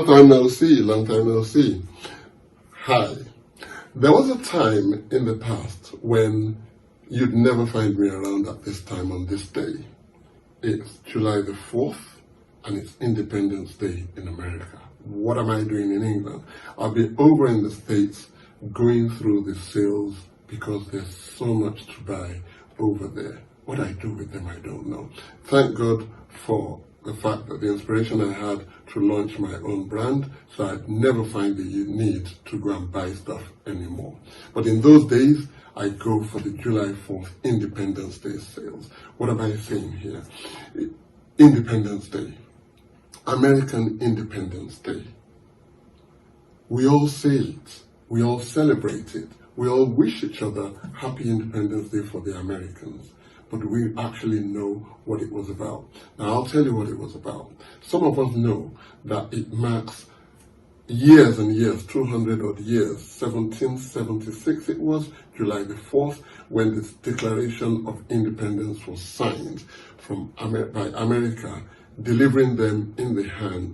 Long time no see, long time no see. Hi. There was a time in the past when you'd never find me around at this time on this day. It's July the 4th and it's Independence Day in America. What am I doing in England? I'll be over in the States going through the sales because there's so much to buy over there. What I do with them, I don't know. Thank God for the fact that the inspiration I had to launch my own brand, so I'd never find the need to go and buy stuff anymore. But in those days, I go for the July 4th Independence Day sales. What am I saying here? Independence Day. American Independence Day. We all say it. We all celebrate it. We all wish each other Happy Independence Day for the Americans. But we actually know what it was about. Now, I'll tell you what it was about. Some of us know that it marks years and years, 200 odd years, 1776 it was, July the 4th, when this Declaration of Independence was signed by America, delivering them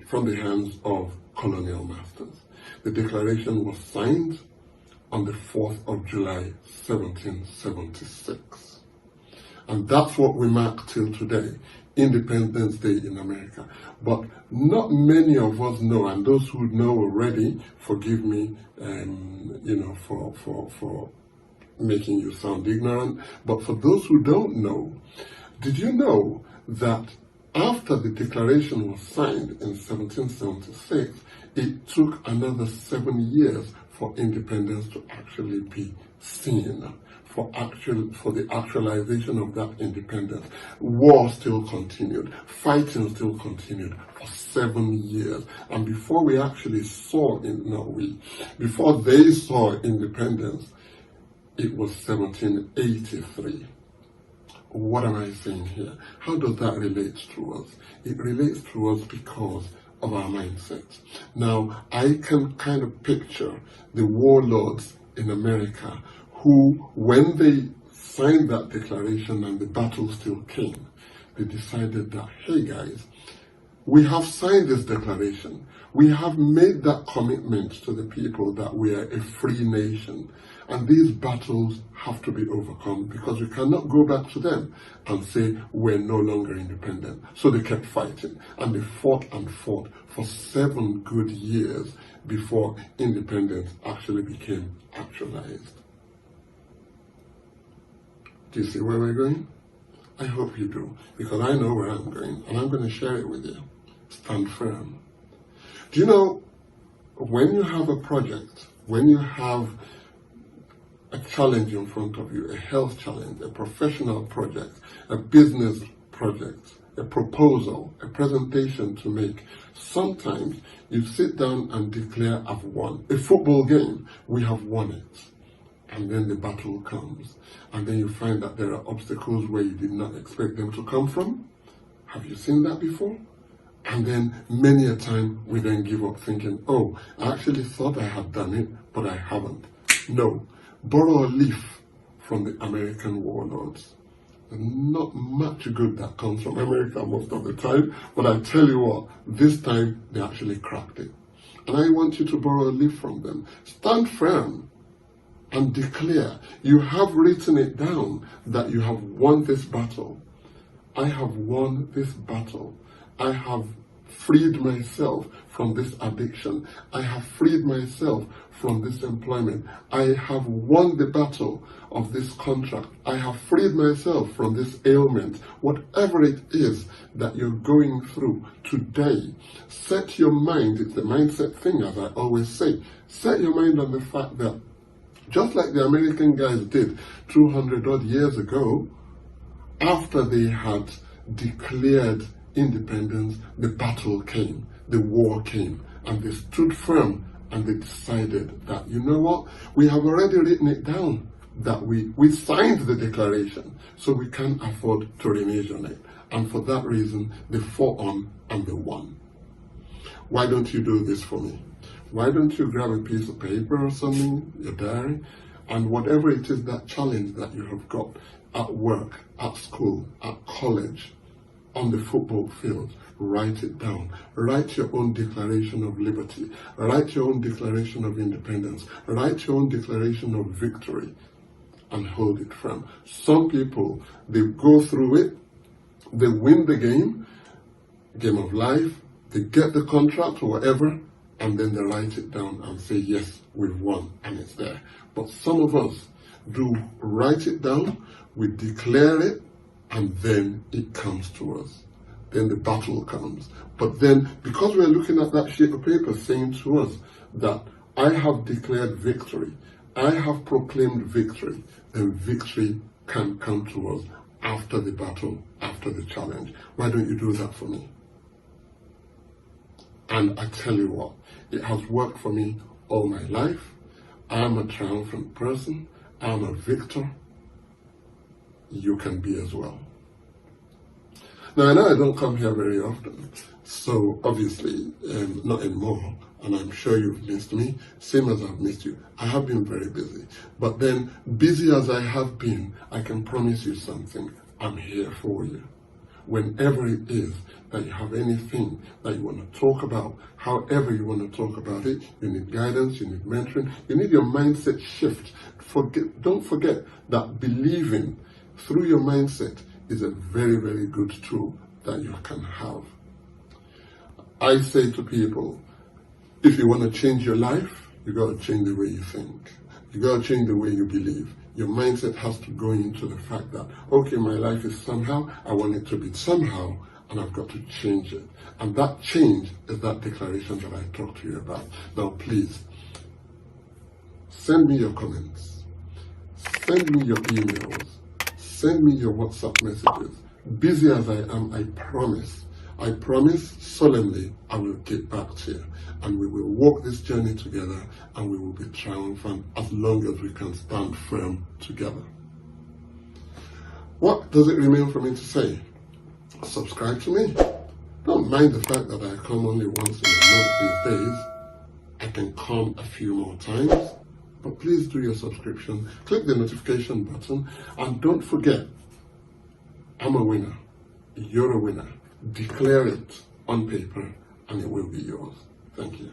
from the hands of colonial masters. The declaration was signed on the 4th of July, 1776. And that's what we mark till today, Independence Day in America. But not many of us know, and those who know already, forgive me, for making you sound ignorant. But for those who don't know, did you know that after the declaration was signed in 1776, it took another 7 years for independence to actually be seen? For the actualization of that independence. War still continued, fighting still continued for 7 years. And before we actually before they saw independence, it was 1783. What am I saying here? How does that relate to us? It relates to us because of our mindset. Now, I can kind of picture the warlords in America who, when they signed that declaration and the battle still came, they decided that, hey guys, we have signed this declaration. We have made that commitment to the people that we are a free nation. And these battles have to be overcome because we cannot go back to them and say we're no longer independent. So they kept fighting and they fought and fought for 7 good years before independence actually became actualized. Do you see where we're going? I hope you do, because I know where I'm going, and I'm going to share it with you. Stand firm. Do you know, when you have a project, when you have a challenge in front of you, a health challenge, a professional project, a business project, a proposal, a presentation to make, sometimes you sit down and declare, I've won. A football game, we have won it. And then the battle comes. And then you find that there are obstacles where you did not expect them to come from. Have you seen that before? And then many a time we then give up thinking, oh, I actually thought I had done it, but I haven't. No. Borrow a leaf from the American warlords. There's not much good that comes from America most of the time, but I tell you what, this time they actually cracked it. And I want you to borrow a leaf from them. Stand firm and declare, you have written it down that you have won this battle. I have won this battle. I have freed myself from this addiction. I have freed myself from this employment. I have won the battle of this contract. I have freed myself from this ailment. Whatever it is that you're going through today, set your mind, it's the mindset thing, as I always say, set your mind on the fact that just like the American guys did 200 odd years ago, after they had declared independence, the battle came, the war came, and they stood firm and they decided that, you know what, we have already written it down, that we signed the declaration, so we can't afford to renege on it. And for that reason, they fought on and they won. Why don't you do this for me? Why don't you grab a piece of paper or something, your diary, and whatever it is, that challenge that you have got at work, at school, at college, on the football field, write it down. Write your own declaration of liberty. Write your own declaration of independence. Write your own declaration of victory and hold it firm. Some people, they go through it, they win the game of life, they get the contract or whatever, and then they write it down and say, yes, we've won, and it's there. But some of us do write it down, we declare it, and then it comes to us. Then the battle comes. But then, because we're looking at that sheet of paper saying to us that I have declared victory, I have proclaimed victory, then victory can come to us after the battle, after the challenge. Why don't you do that for me? And I tell you what, it has worked for me all my life. I'm a triumphant person. I'm a victor. You can be as well. Now, I know I don't come here very often, so obviously not anymore, and I'm sure you've missed me, same as I've missed you. I have been very busy, but then busy as I have been, I can promise you something. I'm here for you. Whenever it is that you have anything that you want to talk about, however you want to talk about it, you need guidance, you need mentoring, you need your mindset shift. Don't forget that believing through your mindset is a very, very good tool that you can have. I say to people, if you want to change your life, you got to change the way you think. You got to change the way you believe. Your mindset has to go into the fact that, okay, my life is somehow, I want it to be somehow, and I've got to change it. And that change is that declaration that I talked to you about. Now, please, send me your comments. Send me your emails. Send me your WhatsApp messages. Busy as I am, I promise solemnly, I will get back to you. And we will walk this journey together, and we will be triumphant as long as we can stand firm together. What does it remain for me to say? Subscribe to me. Don't mind the fact that I come only once in a month these days. I can come a few more times, but please do your subscription. Click the notification button, and don't forget, I'm a winner. You're a winner. Declare it on paper, and it will be yours. Thank you.